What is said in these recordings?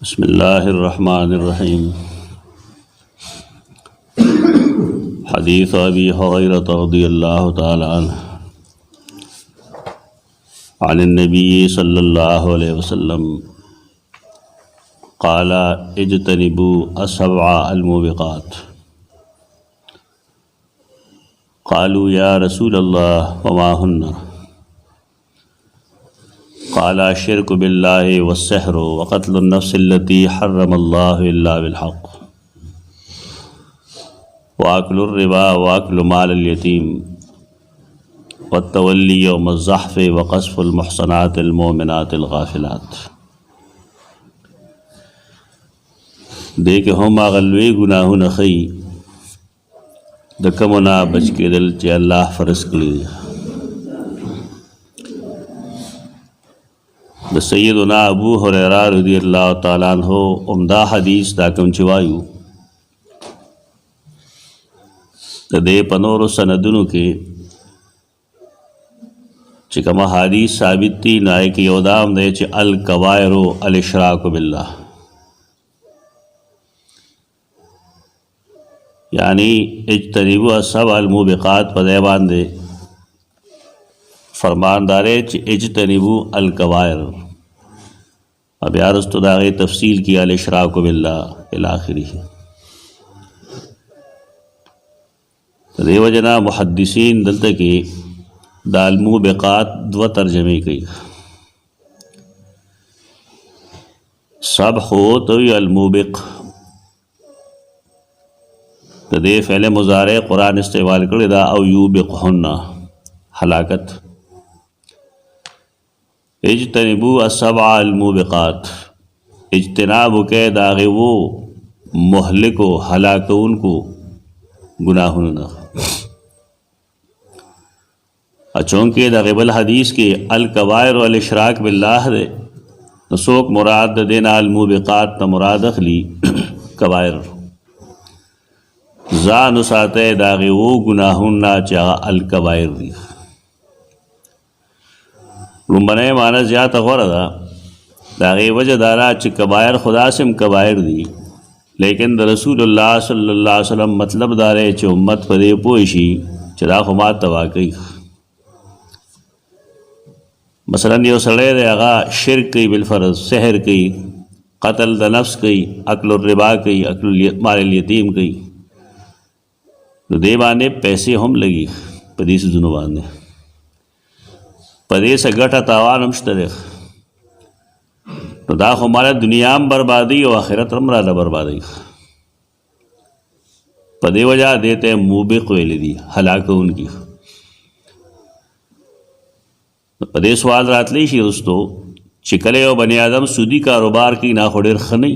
بسم اللہ الرحمن الرحیم حدیث ابی ہریرہ رضی اللہ تعالی عنہ عن النبی صلی اللہ علیہ وسلم قال اجتنبوا السبع الموبقات قالوا یا رسول اللہ وما ہن قال الشرك بالله والسحر وقتل النفس التي حرم الله إلا بالحق وأكل الربا وأكل مال اليتيم والتولي يوم الزحف وقذف المحصنات المؤمنات الغافلات. دیکھ ہم اغلوی گناہون خی دکمنا بچ کے دل چے اللہ فرض کلی د سیدنا ابو ہریرہ رضی اللہ تعالیٰ عنہ عمدہ حدیث دا کم چوایو د دے پنور سندنو کے چکم حدیث ثابت تی نائے کی یودام دے چ الکبائر الاشراک باللہ، یعنی اجتنبوا السبع الموبقات پدے باندے فرماندارے چ اجتنبوا الکبائر. اب یارستو داغی تفصیل کیا الاشراک باللہ الاخری. دیو جنا محدثین دلتا کی دا الموبقات دو ترجمے کی. سبح تو الموبق دے فعل مضارع قرآن استعمال کرے دا او یوبقہن ہلاکت. اجتنبوا السبع الموبقات، اجتناب کے داغے وہ مہلک و ہلاکون کو گناہوں نہ اچونکہ دا غیب الحدیث کے الکبائر والاشراک باللہ دے نسوک مراد دینا الموبقات تا مراد اخلی کبائر زا نساتے داغے وہ گناہوں نہ چاہا الکبائر دی. لنبنے معنی زیادہ غور دا داغی وجہ دارا چھ کبائر خدا سم کبائر دی، لیکن دا رسول اللہ صلی اللہ علیہ وسلم مطلب دارے چھ امت پدے پوشی چرا خمات تواقعی. مثلا یہ سڑے دے اغا شرک کی بالفرض، سحر کی، قتل دا نفس کی، اکل الربا کی، اکل مال الیتیم کی، دے بانے پیسے ہم لگی پدی سے دنو بانے پدے سے گٹا تاوان مشترک تو دا ہمارا دنیا میں بربادی و آخرت رمرہ بربادی. پدے وجہ دیتے موبق ویلی دی ہلاک ان کی. پدے سوال رات لیشی رستو چکلے و بنی آدم سودی کاروبار کی نا خو ډیر خنی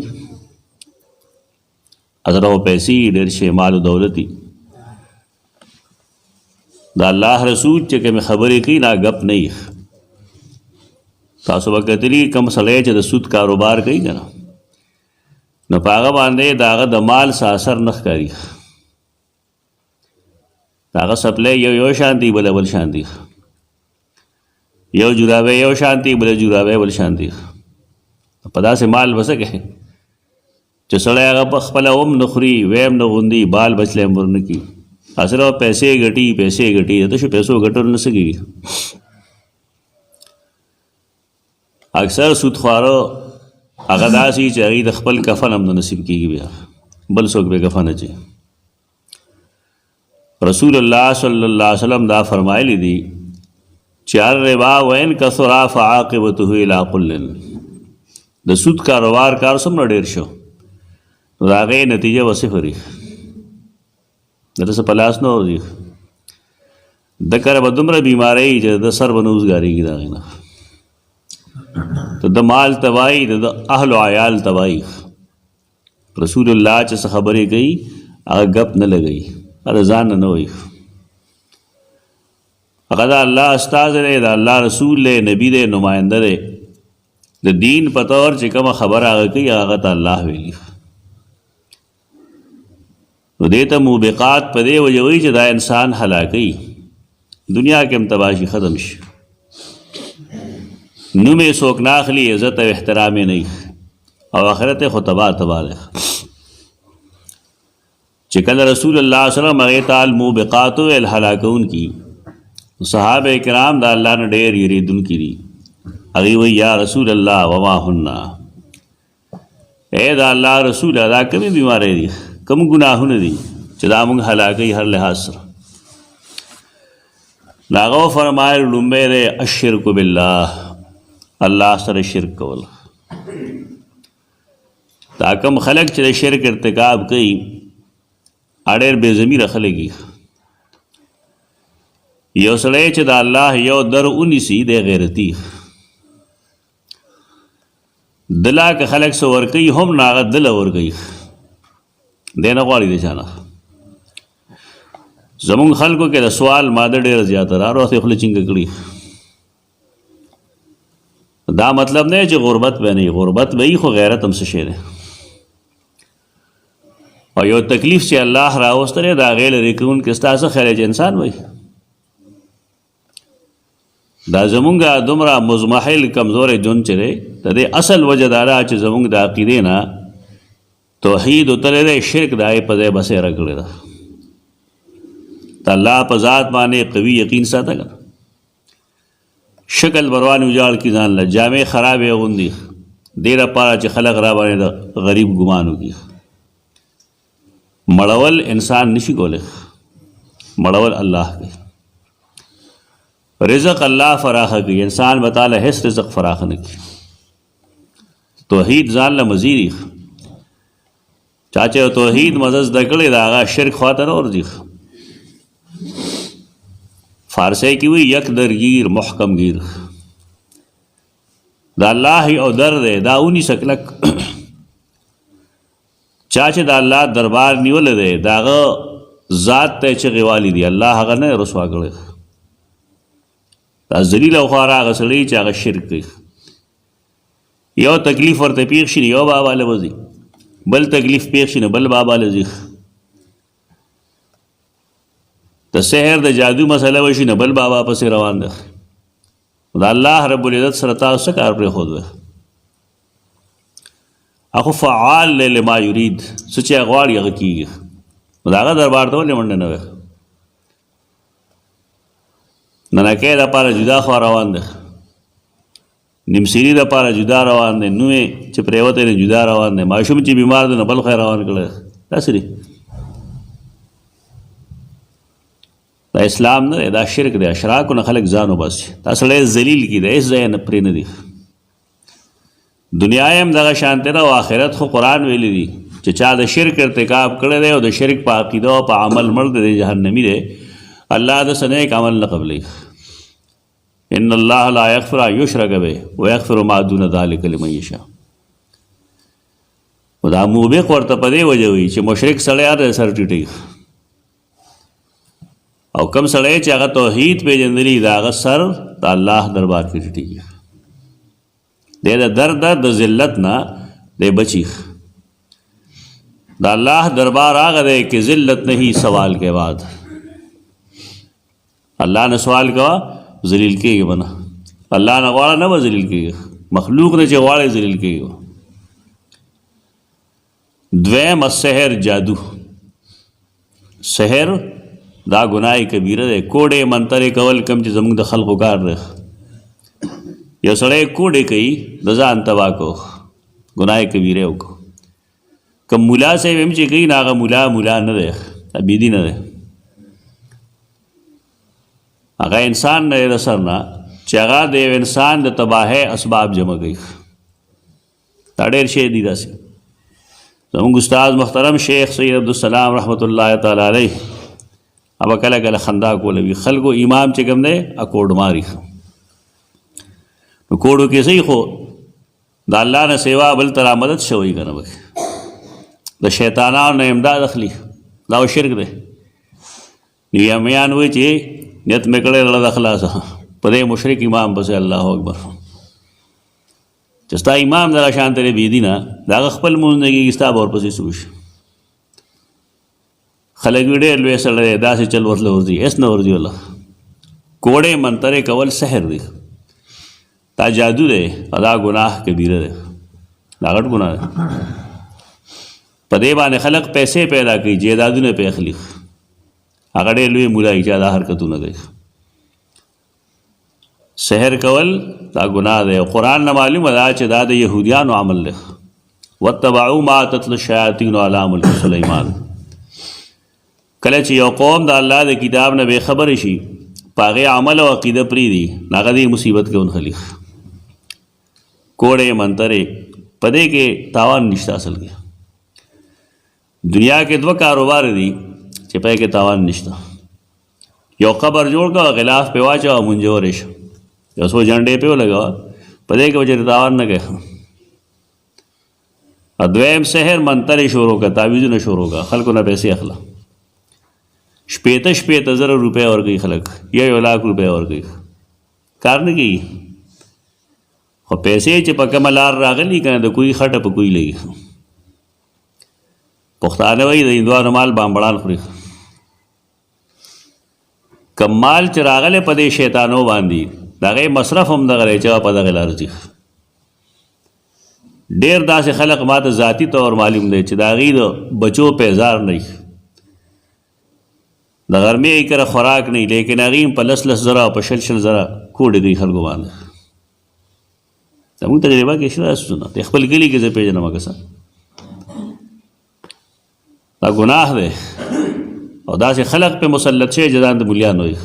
ازرہ و پیسی ډیر شے مال و دولتی. دا اللہ رسول چکے میں خبری کی نا گپ نہیں. تاسو بکتلی کم سڑے چا دا سود کاروبار کئی گنا نا پاغا باندے داغا دا مال سا اثر نخ کاری. داغا سپلے یو شانتی بلا بل شانتی، یو جرابے یو شانتی بلا جرابے بل شانتی. پدا سے مال بسکے چا سڑے آگا پخپلا ام نخری ویم نغندی بال بچلے مرن کی اصلا پیسے گٹی تو شو پیسو گٹر نہ سکی. اکثر سود خوارو اغداسی چاہی دخپل کفن ہم نصیب کی بیا بل سوک بے کفن اچے. رسول اللہ صلی اللہ علیہ وسلم دا فرمائی لی دی چار ربا وین کثرا فعاقبتہ الى قلن. دا سود کاروبار کار سمنا ڈیر شو دا غی نتیجہ و صفری درس پلاس نہ ہو دی دکر بدمر بیماری جا دا سر بنوزگاری کی داغینا تو دا مال تبائی دا اہل و عیال تبائی. رسول اللہ چا خبری گئی اگر گپ نہ لگئی ارزان نہ ہوئی. اگر دا اللہ استاذ رے دا اللہ رسول لے نبی دے نمائندہ دے دا دین پتور چکم خبر آگا کی آگا تا اللہ ویلی. تو دیتا موبقات پدے وجوئی چا دا انسان ہلاکی دنیا کے متباشی ختم شو نو میں سوک ناخلی عزت و احترام نہیں او آخرت خو تباہ دی. چې کله رسول الله صلی الله علیه وسلم هغې ته الموبقات ویل هلاکونکي، صحابه کرام د الله نه ډېر یریدونکي دي. هغوی وایي یا رسول الله وما هن، اے د الله رسوله دا کومې بیماری دي، کوم ګناهونه دي چې دا موږ هلاکوي هر لحاظ سره؟ د هغه فرمایل لومبی دی الشرک بالله، الله سره شرک کول. دا کوم خلک چې د شرک ارتکاب کوي اډېر بې ضمیره خلک دي. یو سړی چې د الله یو در ونیسي دی غیرتي، دله که خلک څه ورکوي هم نه هغه دله ورکوي، دی نه غواړي د چا نه. زمونږ خلکو کې د سوال ماده ډېره زیاته ده، هر وخت یې خوله چینګه کړي. دا مطلب نه چې غربت به نه وي، غربت به وي خو غیرت هم څه شی دی. او یو تکلیف چې الله راوستلی د هغې لرې کوونکی ستا څه خیر چې انسان وایي. دا زمونږ دومره مزمحل کمزوری ژوند چې دی د دې اصل وجه دا ده چې زمونږ د عقیدې نه توحید وتلی دی، شرک د هغې په ځای بسیره کړې ده. د الله په ذات باندې قوي یقین ساته که شکل بروان وجاړ کړي ځان له، جامې خرابې اغوندي دې لپاره چې خلق را باندې د غریب ګمان وکړي. مړول انسان نشي کولی، مړول الله کوي. رزق الله فراخه کوي، انسان به تعالی هیڅ رزق فراخه نه کوي. توحید ځان له مزید چا چې توحید مزه زده کړې د هغه شرک خواته نه ورځي. فارسی کې وي یک درگیر محکم گیر. دا الله یو در دی، دا اونی سکلک چا چې د الله دربار نیولی دی د هغه ذات ته چغې والی دي، الله هغه نه رسوا کړی. دا ذلیل او خوار هغه سړی چې هغه شرک کوي. یو تکلیف ورته پیښ شي یو بابا له وځي، بل تکلیف پیښ شي بل بابا له ځي. د سحر د جادو مسله وشي نه بل بابا پسې روان دی. د الله رب العزت سره تاسو څه کار پرېښود دی؟ هغه فعال دی لما یرید، څه چې هغه غواړي هغه کېږي. د هغه دربار ته ولې منډه نه وی؟ ننکۍ دپاره جدا خوا روان دی، نیمسیري دپاره جدا روان دی، نوې چې پرېوتی دی جدا روان دی، ماشوم چې بیمار دی نه بل خی روان کړی. داسې دی. دا اسلام نه دی، دا شرک دی. اشراکو نه خلک ځان وباسي. دا سړی ذلیل کي دی، هېڅ ځای نه پرې نه دی. دنیا هم دغه شانتې ده او آخرت خو قرآن ویلی دي چې چا د شرک ارتکاب کړی دی او د شرک په عقیده او په عمل مړ دی جهنمي دی. الله د څه نیک عمل نه قبلوي. ان الله لا یغفر ان یشرک به ویغفر ما دون ذلک لمن یشاء. خو دا موبق ورته په دې وجه وي چې مشرک سړی هر ځای سر ټیټوي، او کم سړی چې هغه توحید پیژندلی د هغه سر د الله دربار کې ټیټېږي. دی د درد د ذلت نه دی بچي. د الله دربار هغه دی کہ ذلت نہیں سوال کے بعد. الله نه سوال کوا ذلیل کېږي به نه، الله نه غواړه نه به ذلیل کېږي، مخلوق نه چې غواړي ذلیل کېږي. دویم السحر جادو. سحر دا ګناه کبیره دی. کوډې منترې کول کم چې زموږ د خلقو کار دی. یو سړی کوډې کوي د ځان تباه کو، ګناه کبیره وکړو. که ملا صاحب هم چې کوي نه هغه ملا نه دی، بیدي نه دی. هغه انسان نه د سر نه چې هغه د یو انسان د تباهۍ اسباب جمع کوي. دا ډېر شی دي داسې. زموږ استاد محترم شیخ سید عبدالسلام رحمت الله تعالی علیه اب کله کله خندا کولوي. خلکو امام چې کوم دی اکوډ ماري. نو کوډو کې صحیح خو د الله نه سیوا بل تر مدد شوی که نه به د شیطانانو نه امداد اخلي. دا شرک دی. نو یمیان وایي چې نیت مې کړی زړه د خلاصه په دې مشرک امام پسې الله اکبر. چې ستا امام دغه شان ته بېدي نه د هغه خپل لمونځ نه کېږي، ستا به ورپسې څه وشي؟ خلک وي ډېر لوی سړی دی، داسې چل ورته ورځي، هېڅ نه ورځي والله. کوړې منترې کول سحر دی، دا جادو دی او دا ګناه کبیره دی. دا غټ ګناه ده. په دې باندې خلق پیسې پیدا کوي، جیدادونه پې اخلي، هغه ډېر لوی مولایي چې دا حرکتونه کوي. سحر کول دا ګناه دی. قرآن نه معلومه ده چې دا د یهودیانو عمل دی. واتبعوا ما تتلو الشیاطین علی ملک سلیمان. کله چې یو قوم د الله د کتاب نه بې خبره شي، په هغې عمل او عقیده پرېږدي، هغه دې مصیبت کې ونښلي. کوړې منترې په دې کې تاوان نشته. اصل کې دنیا کې دوه کاروبار دي چې په کې تاوان نشته. یو قبر جوړ کړه، غلاف پې واچوه او منجورې شه، یو څو جنډې پې ولګوه، په دې کې به چېرې تاوان نه کوي. دویم سحر منترې شروع کړه، تعویذونه شروع کړه، خلکو نه پیسې اخله. شپېته زره روپۍ ورکوي خلک، 1,00,000 روپۍ ورکوي، کار نه کوي. خو پیسې چې په کومه لار راغلي که نه، د کوی خټه په کوی لګي. پښتانه وایي د هندوانو مال بامبړان خوري. کم مال چې راغلی په دې شیطانو باندې، د هغې مصرف هم دغه دی چې په دغې لار ځي. ډېر داسې خلق ما ته ذاتي طور معلوم دی چې د هغې د بچو پیزار نه وي، د غرمې کره خوراک نه وي، لیکن هغې هم په 10 زره او په 20 زره کوډې کوي خلکو باندې. زموږ تجربه کې شته داسې د خپل کلي کې زه پېژنم که څه. دا ګناه دی او داسې خلق پې مسلط شوی چې ځان د ملیانو وي.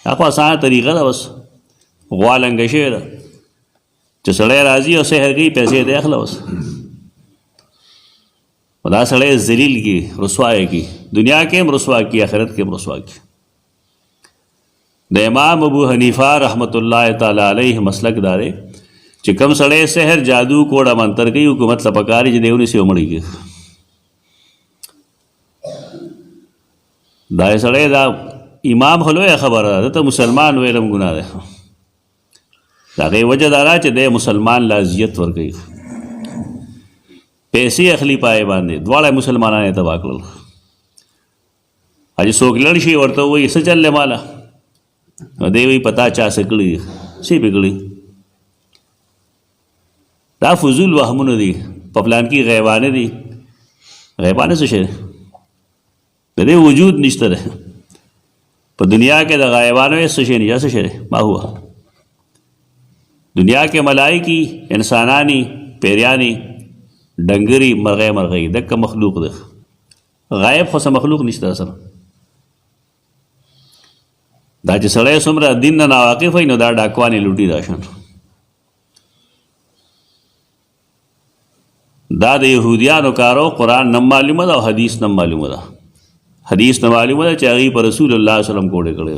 دا خو اسانه طریقه ده، بس غوا لنګه شوې ده چې سړی راځي او سحر کوي، پیسې دی اخله بس. دا سړی ذلیل کی، رسوای کی، دنیا کې هم رسوا کی، آخرت کې هم رسوا کی. د امام ابو حنیفه رحمت الله تعالی علیه مسلک دا دی چې کوم سړی سحر جادو کوډه منتر کوي، حکومت له پکار چې دی ونیسي او مړ کړي. دا سړی دا امام خو لویه خبره ده، ته مسلمان ویلم ګناه ده. د هغې وجه دا ده چې دی مسلمان له اذیت ورکوي، پیسې اخلي پای باندې، دواړه مسلمانان یې تباه کړل. چې څوک لړ شي ورته وایي څه چل دی ماله، نو دی وایي پتا چا څه کړي، څه پې کړي. دا فضول وهمونه دي. په پلان کې غیبانه دي، غیبانه څه شی دی؟ د دې وجود نشته دی په دنیا کې. د غایبانو څه شی نه، څه شی دی؟ ما هوا دنیا کې ملائکی، انسانانی، پیریانی، ډنګري، مرغۍ دکه مخلوق دی. غایب خو څه مخلوق نشته اصلا. دا چې سړی څومره دین نه ناواقف وي، نو دا ډاکوانې لوټي دا شان. دا د یهودیانو کارو. قرآن نه معلومه ده او حدیث نه معلومه ده. حدیث نه معلومه ده چې هغې په رسول الله صلی الله علیه وسلم کوډې کړی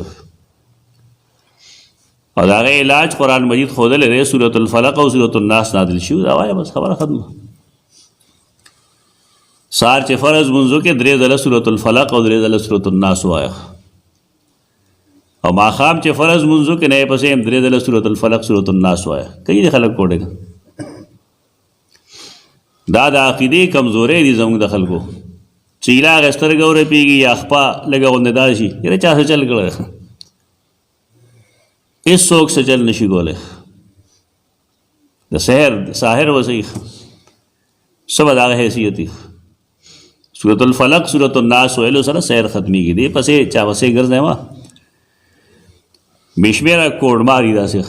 او د هغې علاج قرآن مجید ښودلی دی. سورة الفلق او سورة الناس نازل شوي، دا وایه بس خبره ختمه. سهار چې فرض منځو کې 3 ځله سورة الفلق او 3 ځله سورة الناس وایه، او ماښام چې فرض منځو کې نه پسې هم 3 ځله سورة الفلق سورة الناس وایه. کوي د خلک کوډې. دا د عقیدې کمزورۍ دي زموږ د خلکو. چیلا سترګه ورپېږي یا خپه لږه غوندې دا شي، یاره چا څه چل کړی، هېڅوک څه چل نشي کولی. د ساحر وسئ څه به د هغه حیثیت وي. سورة الفلق سورة الناس ویلو سره سحر ختمېږي. دې پسې چا پسې ګرځی ما بې شمېره کوډماري داسې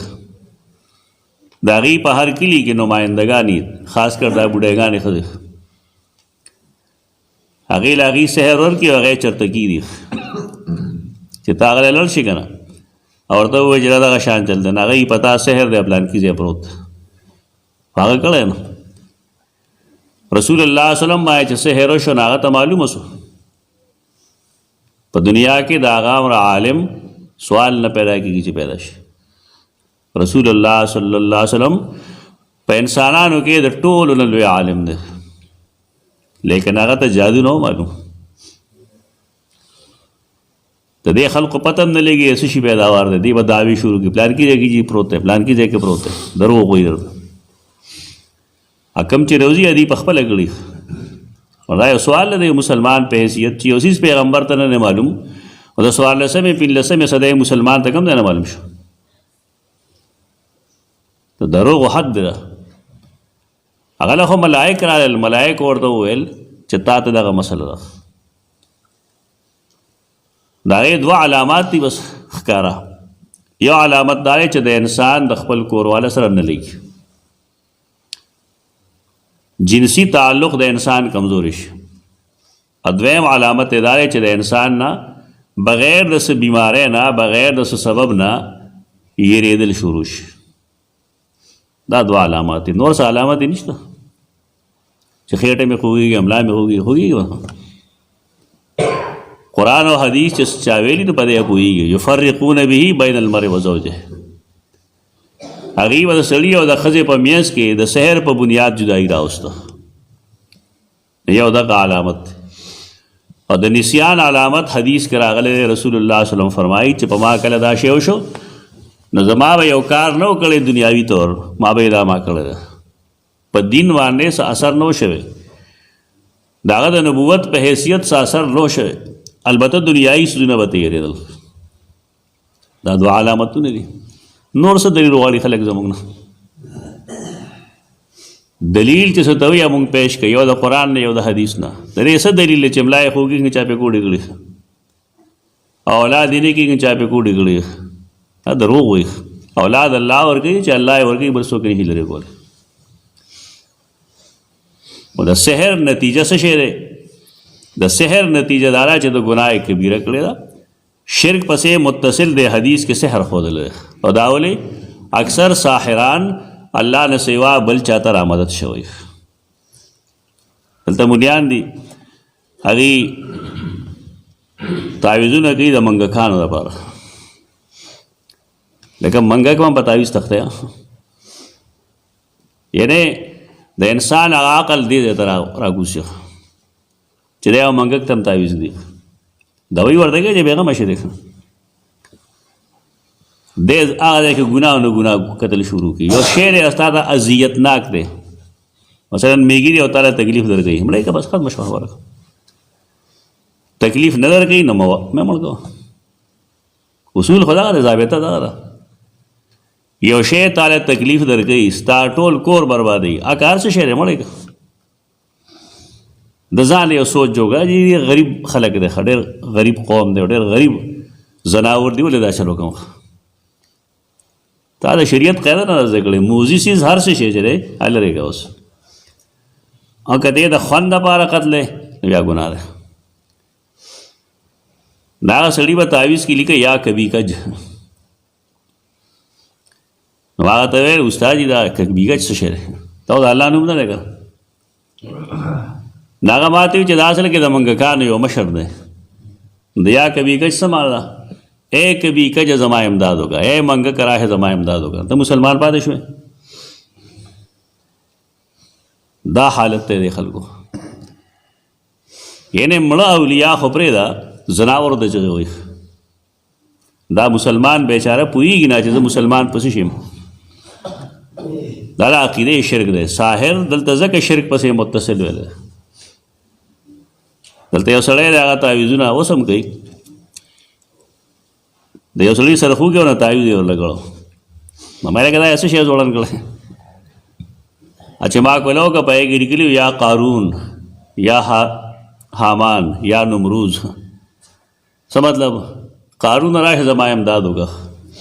د هغې په هر کلي کې نمایندګانې، خاص کر دا بوډیګانې ښځې، هغې له هغې سحر ورکړي او هغې چرته کېږدي چې تا هغه لړ شي که نه، او ورته ووایي چې دغه شان چل دی، نو هغه یې پتا سحر دی پلانکي ځای پروت، هغه کړی نو. رسول الله صلی الله علیه وسلم وایي چې سحر وشو، نو هغه ته معلومه شو په دنیا کې د هغه عمر عالم سوال نه پیدا کېږي چې پیدا شي. رسول الله صلی الله علیه وسلم په انسانانو کې د ټولو نه لوی عالم دی، لیکن هغه ته جادو نه معلوم. د دې خلقو پته هم نه لګي څه شي پیداوار دی. دی به دعوې شروع کړي پلان کې ځای کې پروت دی، پلان کې ځای کې پروت دی، دروغ وایي درته. کم چې روزي دی په خپله کړي. دا یو سوال دی مسلمان په حیثیت چې یو څیز پیغمبر ته نه معلوم، او د 14مې 15مې صدۍ مسلمان ته کم دی نه معلوم شو. د دروغو حد دی. هغه له خو ملائک راغلل، ملائک ورته وویل چې تا ته دغه مسله ده. د هغې دوه علامات دي بس ښکاره. یو علامت دا دی چې د انسان د خپل کورواله سره نه لګي، جنسی تعلق د انسان کمزوری شي. دویم علامت دا دی چې د انسان نه بغیر د څه بیماری نه، بغیر د څه سبب نه یریدل شروع شي. دا دوه علامات دي، نور څه علامات یې نشته چې خېټه مې خوږېږي، املا مې خوږېږي. قرآن او حدیث چې چا ویلي نو په دې پوهېږي. یفرقون به بین المرء و زوجه، هغوی به د سړي او د ښځې په منځ کې د سحر په بنیاد جدایي راوسته. یو دغه علامت دی. او د نسیان علامت حدیث کې راغلی دی، رسول الله صلی الله علیه وسلم فرمایي چې په ما کله دا شی وشو نو زما به یو کار نه و کړی دنیاوي طور، ما به دا ما کړی ده، په دین باندې څه اثر نه و شوی، د هغه د نبوت په حیثیت څه اثر نه و شوی، البته دنیایي څیزونه به تېرېدل. دا دوه علامتونه دي. نور څه دلیل غواړي خلک زموږ نه؟ دلیل چې څه ته وایي موږ پیش کوي، یو د قرآن نه، یو د حدیث نه. د دې څه دلیل دی چې ملا یې خوږېږي چا پې کوډې کړي، اولاد یې نه کېږي چا پې کوډې کړي؟ دا دروغ وایي. اولاد الله ورکوي، چې الله یې ورکوي بل څوک نه شي لرې کولی. نو د سحر نتیجه څه شی دی؟ د سحر نتیجه دا ده چې د ګناه کبیره کړې ده. شرک پسې متصل دی حدیث کې سحر ښودلی دی، او دا ولې اکثر ساحران الله نه سوا بل چاته رامدد شوی. دلته ملیان دي، هغوی تعویذونه کوي د منګکانو لپاره، لکه منګک هم په تعویذ تخته، یعنی د انسان هغه عقل دې ځای ته راکوزي چې دی یو منګک ته هم تعویذ دی. دوی ورته کوي چې بېغمه شي دی، دی هغه دی که ګناه نه ګناه کتل شروع کړي. یو شی دی ستا ته اذیتناک دی، مثلا میږي دی او تا له تکلیف درکوي، مړی که بس ختمه شوه خبره. تکلیف نه درکوي نو مې مړ کوه. اصول خو دغه دی، ضابطه دغه ده. یو شی تا له تکلیف درکوي، ستا ټول کور بربادوي، هغه کار څه شی دی؟ مړی که د ځان یو سوچ جوړه چې غریب خلک دی، ډېر غریب قوم دی، ډېر غریب زناور دی، ولې دا چل وکړم؟ تا د شریعت قاعده نه زده کړې. موذي څیز هر څه شی چې دی هغه لرې کوه اوس. او که دی د خوند دپاره قتلی نو بیا ګناه ده. د هغه سړي به تعویذ کې لیکه یا کبي کج، نو هغه ته ویل استاد جي دا کبي کج څه شی دی؟ تا د الله نوم نه دی کړه. نو هغه ماته وي چې دا اصل کې د منګکانو یو مشر دی. د یا کبي کج څه معنا ده؟ اے کبھی کج زما امداد ہوگا، اے منگ کرا ہے زما امداد ہوگا. تو مسلمان پاتې شوې. دا حالت ته دی خلکو، یعنی مړه اولیاء خو پرېږده، زناور ته چغې وایي. دا مسلمان بیچاره پوهېږي نه چې زه مسلمان پسې شم. دا د عقیدې شرک دی. ساحر دلته ځکه شرک پسې متصل ویلی. دلته یو سړی دی، هغه تعویذونه اوس هم کوي. د یو سړي سره خوږې او نه تعویذ یې ورلګړو، نو ما یې که دا څه شی ځوړن کړی؟ چې ما کولی وکړه په هغې کې لیکلي یا قارون یا حامان یا نمروز. څه مطلب؟ قارون راشي زما امداد وکړه.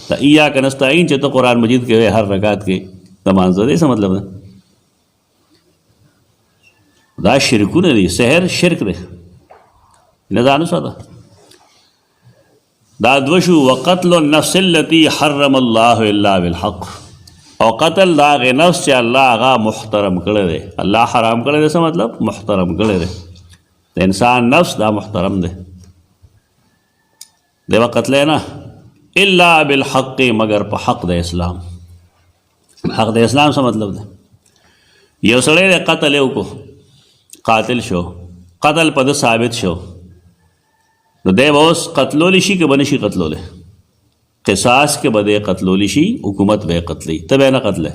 د ایاک نستعین چې ته قرآن مجید کې وایې هر رکعت کې د مانځه دی، څه مطلب ده؟ دا شرکونه دي. سحر شرک دی، نه ځان وساته. دا دو شو. وقتل النفس التي حرم الله الا بالحق، او قتل دا هغې نفس چې الله هغه محترم کړی دی. الله حرام کړی دی، څه مطلب؟ محترم کړی دی. د انسان نفس دا محترم دی، دی به قتلی نه الا بالحق، مگر په حق د اسلام. حق د اسلام څه مطلب دی؟ یو سړی دی قتل یې وکړو، قاتل شو، قتل په ده ثابت شو، نو دی به اوس قتلولی شي که به نه شي قتلولی؟ قصاص کې به دی قتلولی شي، حکومت به یې قتلی، ته به یې نه قتلی.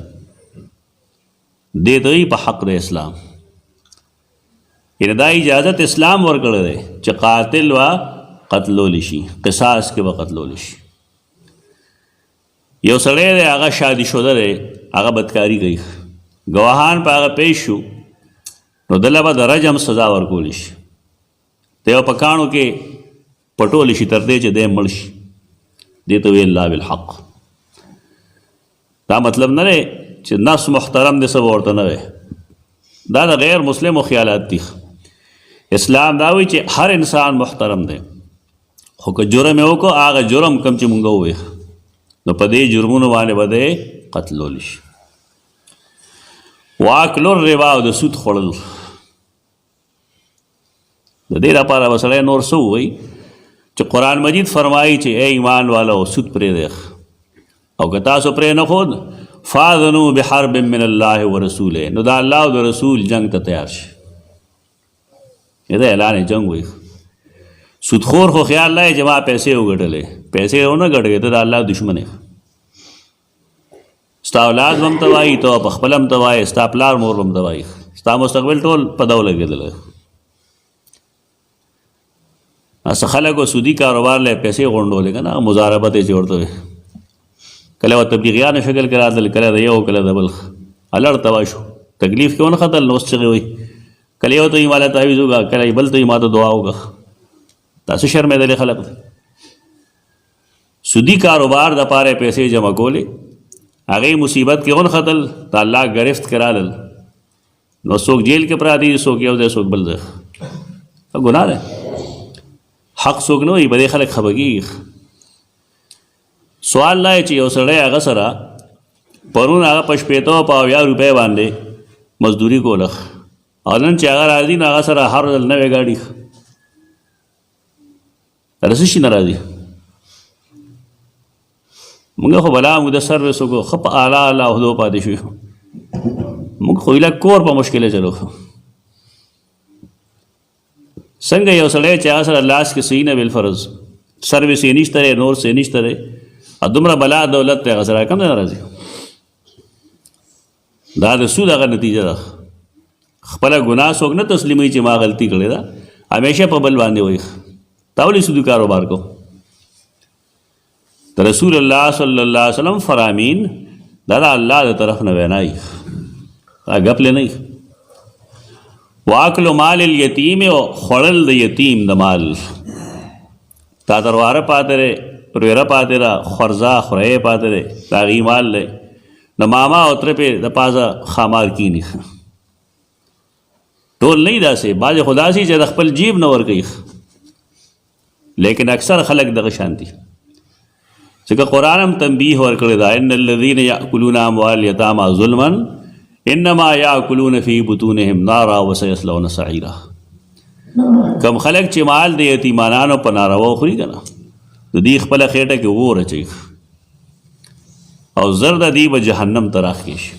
دې ته وایي په حق د اسلام. یعنې دا اجازت اسلام ورکړی دی چې قاتل به قتلولی شي، قصاص کې به قتلولی شي. یو سړی دی، هغه شادي شده دی، هغه بدکاري کوي، گواهان په هغه پیش شو نو دله به د رجم سزا ورکولی شي ته یو په کاڼو کې پټولی شي تر دې چې دی مړ شي دې ته ویل لا بالحق دا مطلب نه دی چې نفس محترم دی څه به ورته نه وی دا د غیر مسلمو خیالات دي اسلام دا وایي چې هر انسان محترم دی خو که جرم یې وکړو هغه جرم کم چې مونږ ووایو نو په دې جرمونو باندې به دی قتلولی شي واکل الربا او د سود خوړل د دې لپاره به سړی نور څه ووایي چې قرآن مجید فرمایي چې ای ایمان والو سود پرېږدئ او که تاسو پرې نه ښود فاذنوا بحرب من الله ورسوله نو دا الله او د رسول جنگ ته تیار شي دا اعلان جنگ وایي سودخور خو خیال لای چې ما پیسې وګټلې پیسې ونه ګټې ته د الله دشمن یې ستا اولاد هم ته وایي ته په خپل هم ته وایي ستا پلار مور هم ته وایي ستا مستقبل ټول په دو لګېدلی څه خلکو سودي کاروبار لی پیسې غونډولې که نه مضاربت یې چې ورته وي کله به تبلیغیانو شکل کې راتلل کله د یو کله د بل الړ تباه شو تکلیف کې ونه ختل نو اوس چغې وایي کله یو ته یې ماله تعویض وکړه کله بل ته یې ما ته دعا وکړه دا څه شرمېدلې خلک سودي کاروبار دپاره یې پیسې جمع کولې هغې مصیبت کې ونه ختل د الله ګرفت کې رالل نو څوک جیل کې پراته دي څوک یو ځای څوک بل ځای ګناه دی حق څوک نه وایي به دې خلک خفه کېږي سوال دا چې یو سړی هغه سره پرون هغه په شپېته په 80 روپۍ باندې مزدوري کوله او نن چې هغه راځي نو هغه سره هر ځل نوې ګاډي رسې شي نه راځي مونږ خو بلا موږ د سروس وکړو ښه په اعلی اعلی عهدو پاتې شوي مونږ خو ایله کور په مشکله چلو څنګه یو سړی چې هغه سره لاس کې صحیح نه بالفرض سروس یې نشته دی نور څه نشته دی دومره بلا دولت دی هغه سره کم نه راځي دا د سود هغه نتیجه ده خپله ګناه څوک نه تسلیموي چې ما غلطي کړې ده همیشه په بل باندې وایي تا ولې سودي کاروبار کو د رسول الله صلی الله علیه وسلم فرامین دا د الله د طرف نه وینای دا ګپ لې نه واکل مال الیتیم او خوړل د یتیم د مال تا درواره پاتې دی ورېره پاتې ده خورزه خورۍ پاتې دی د هغې مال دی د ماما او تره پې د پازه خامار کیني ټول نه داسې بعضې خو داسې چې د خپل جیب نه ورکوي لیکن اکثر خلک دغه شان دي ځکه قرآن هم تنبیه ورکړې ده ان الذین یأکلون اموال الیتامی ظلما انما یأکلون فی بطونهم نارا وسیصلون سعیرا کم خلک چې مال د یتیمانانو په ناروا خوري که نه د دې خپله خېټه کې اور اچوي او زر د دې به جهنم ته راخکې شي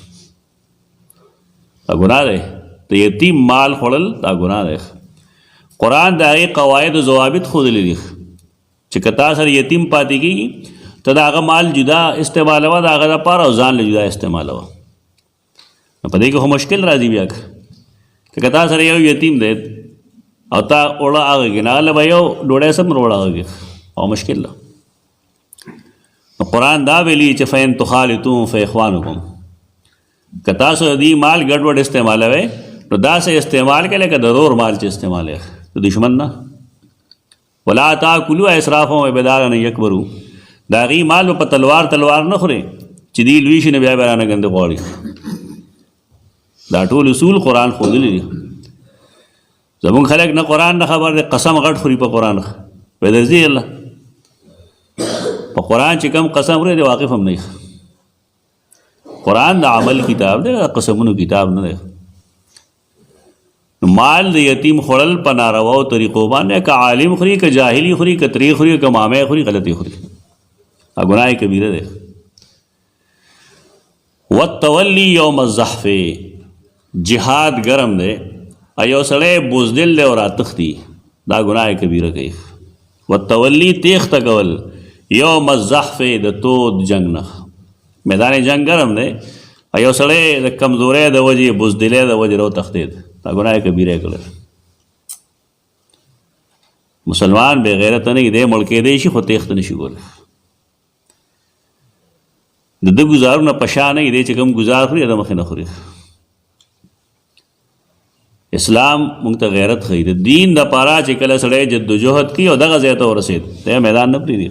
دا ګناه دی د یتیم مال خوړل دا ګناه دی قرآن د هغې قواعد و ضوابط ښودلي دي چې که تا سره یتیم پاتې کېږي ته د هغه مال جدا استعمالوه د هغه دپاره او ځان له جدا استعمالوه نو په دې کې خو مشکل راځي بیا که تا سره یو یتیم دی او تا اوړه هغه کې نه هغه به یو ډوډۍ سم اوړه هغه کې او مشکل ده نو قرآن دا ویلي چې فین تخالطون فاخوانکم که تاسو د دې مال ګډوډ استعمالوئ نو داسې استعمال کوئ لکه د رور مال چې استعمالوئ د دشمن نه ولا تاکلوا اسرافا وبدارا ان یکبروا د هغې مال به په تلوار نه خورئ چې دې لوی شي نو بیا به رانه ګنده غواړي دا ټول اصول قرآن ښودلي دي زمونږ خلک نه قرآن نه خبر دی قسم غټ خوري په قرآن وایي درځي الله په قرآن چې کوم قسم خوري دی واقف هم نه قرآن د عمل کتاب دی قسمونو کتاب نه دی مال د یتیم خوړل په نارواو طریقو باندې که عالم خوري که جاهلي خوري که ترې خوري که مامی خوري غلطي خوري دا ګناه کبیره دی والتولی یوم الزحف جهاد ګرم دی ایو سړی بزدل دی او راتښتي دا ګناه کبیره کوي والتولی تیښته کول یوم الزحف د تود جنگ نه میدان جنگ ګرم دی ایو سړی د کمزورۍ د وجې بزدلۍ د وجې راوتښتېد دا ګناه کبیره یې کړل مسلمان بې غیرته نه دی مړ کېدی شي خو تیښته نه شي کولی د ده ګزارونه په شا نه دی چې کوم ګزار خوري د مخې نه خوري اسلام موږ ته غیرت ښیي د دین دپاره چې کله سړی جدوجهد کوي او دغه ځای ته ورسېد ته میدان نه پرېږدي.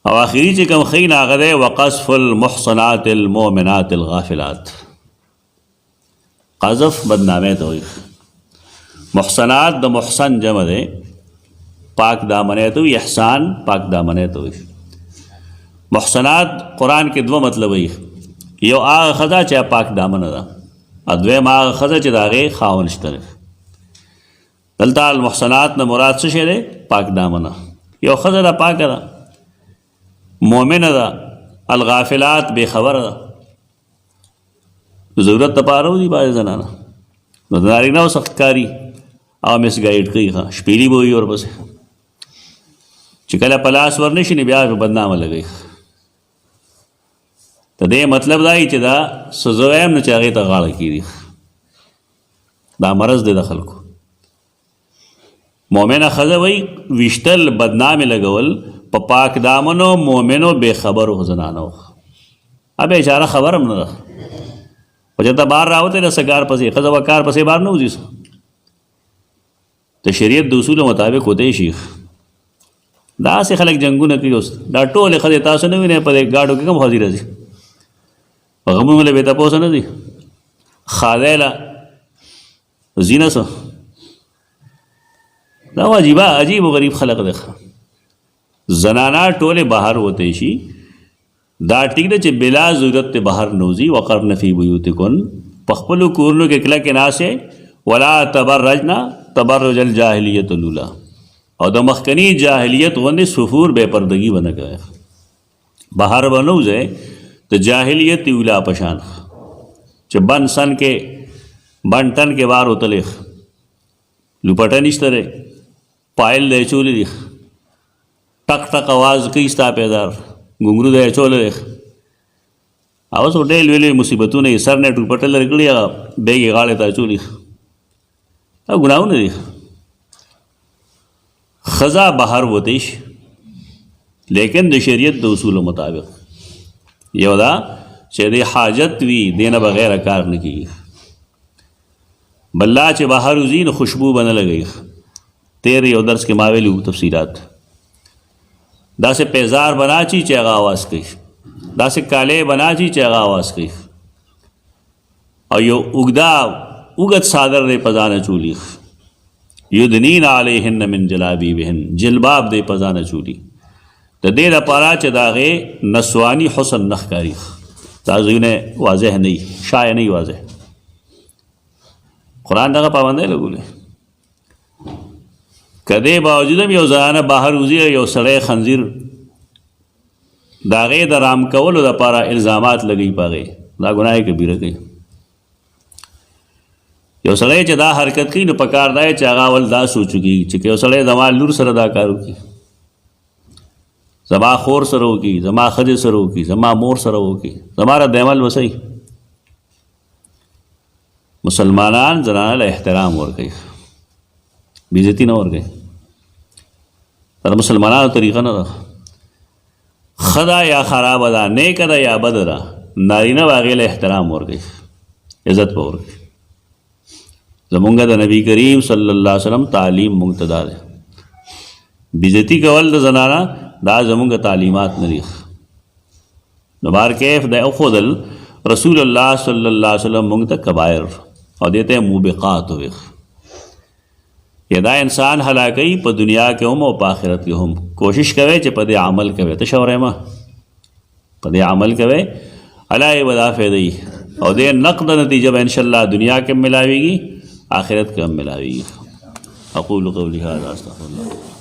او آخري چې کوم ښیي نه هغه دی وقذف المحصنات المؤمنات الغافلات. قذف بدنامۍ ته وایي. محسنات د محسن جمع دی، پاک دامنۍ ته وایي. احسان پاک دامنۍ ته وایي. محسنات قرآن کې دوه مطلب وایي. یو هغه ښځه چې پاک دامنه ده، دویم هغه ښځه چې د هغې خاوند شته دی. دلته المحسنات نه مراد څه شی دی؟ پاک دامنه. یو ښځه ده پاکه ده، مؤمنه ده. الغافلات بې خبره ده، ضرورت دپاره ودي بعضې زنانه نو د نارینهو څخه ښکاري او مس ګایډ کوي، ښه شپېلي به وي ورپسې، چې کله په لاس ور نه شي نو بیا په بدنامه لګوي. د دې مطلب دا چې دا څه زه وایم نه چې هغې ته غاړه کېږدي. دا مرض دی د خلکو. مؤمنه ښځه وایي ویشتل بدنامې لګول په پاک دامنو مؤمنو بې خبرو زنانو. بیچاره خبر هم نه ده، خو چې ته بار راوتې ده څه کار پسې، ښځه به کار پسې بار نه وځي. د شریعت د اصولو مطابق وتی شي. داسې خلک جنګونه کوي اوس، دا ټولې ښځې تاسو نه وینئ په دې ګاډو کې کوم ښځې راځي، په غمونو له بې تپوسه نه ځي. ښادی له ځي نه څه. دا عجیب و غریب خلق دی. زنانا ټولې بهر وتی شي، دا ټیک ده چې بلا ضرورت ته بهر نوځي. وقرن فی بیوتکن، په خپلو کورونو کې کلکې ناستې. ولا تبرجنا تبرج الجاهلیت الاولی، او د مخکني جاهلیت غوندې سفور بې پردګي به نه کوئ، بهر به نه وځئ د جاهلیت اولی په شان، چې بند سن کې بند ټن کې بار وتلی، لوپټه نشته دی، پایل دی اچولی دی، ټک ټک آواز کوي ستا پیدار، ګونګرو دی اچولی دی. اوس خو ډېر لوی لوی مصیبتونه یې سر نه ټوپټه لرې کړي، هغه بیګ یې غاړې ته اچولي، دا ګناهونه دي. ښځه بهر وتی شي، لیکن د شریعت د اصولو مطابق. یو دا چې د حاجت وي، دې نه بغیر کار نه کېږي. بل لا چې بهر وځي نو خوشبو به نه لګوي. تیر یو درس کې ما ویلي تفصیلات. داسې پیزار بنا چی چې هغه آواز کوي، داسې کالې بنا چی چې هغه آواز کوي، او یو اوږد څادر دی په ځان اچولي. یدنین علیهن من جلابیبهن، جلباب دی په ځان اچولي، د دې لپاره چې د هغې نسواني حسن نه ښکاري. دا ځایونه واضح نه وي، شایع نه وي واضح. قرآن دغه پابندۍ لګولې. که دې باوجود هم یو زنانه بهر وځي، یو سړی خنزیر د هغې د رام کولو دپاره الزامات لګوي په هغې، دا ګناه کبیره کوي. یو سړی چې دا حرکت کوي نو په کار دا چې هغه اول دا سوچ کېږي چې یو سړی زما لور سره دا کار وکړي، زما خور سره وکړي، زما ښځې سره وکړي، زما مور سره وکړي، زما رد عمل وسئ. مسلمانان زنانه له احترام ورکوي، بېعزتي نه ورکوي. دا د مسلمانانو طریقه نه ده. ښه ده یا خرابه ده، نیکه ده یا بده ده، نارینه به هغې له احترام ورکوي، عزت به ورکوي. زمونږ د نبی کریم صلی الله علیه وسلم تعلیم مونږ ته دا دی. بېعزتي کول د زنانه دا زمونږ تعلیمات نه دي. نو بهر کیف د وښودل رسول الله صلی الله علیه وسلم مونږ ته کبایر او دې ته موبقات وویل. یا دا انسان هلاکوي په دنیا کې هم او په آخرت کې هم. کوشش کوئ چې په دې عمل کوئ. ته شورېمه په دې عمل کوئ، الله یې به دا فایدهیي او دې نقد نتیجه به انشاءالله دنیا کې هم ملاویږي، آخرت کې هم ملاویږي. اقول قولی هذا استغفر الله.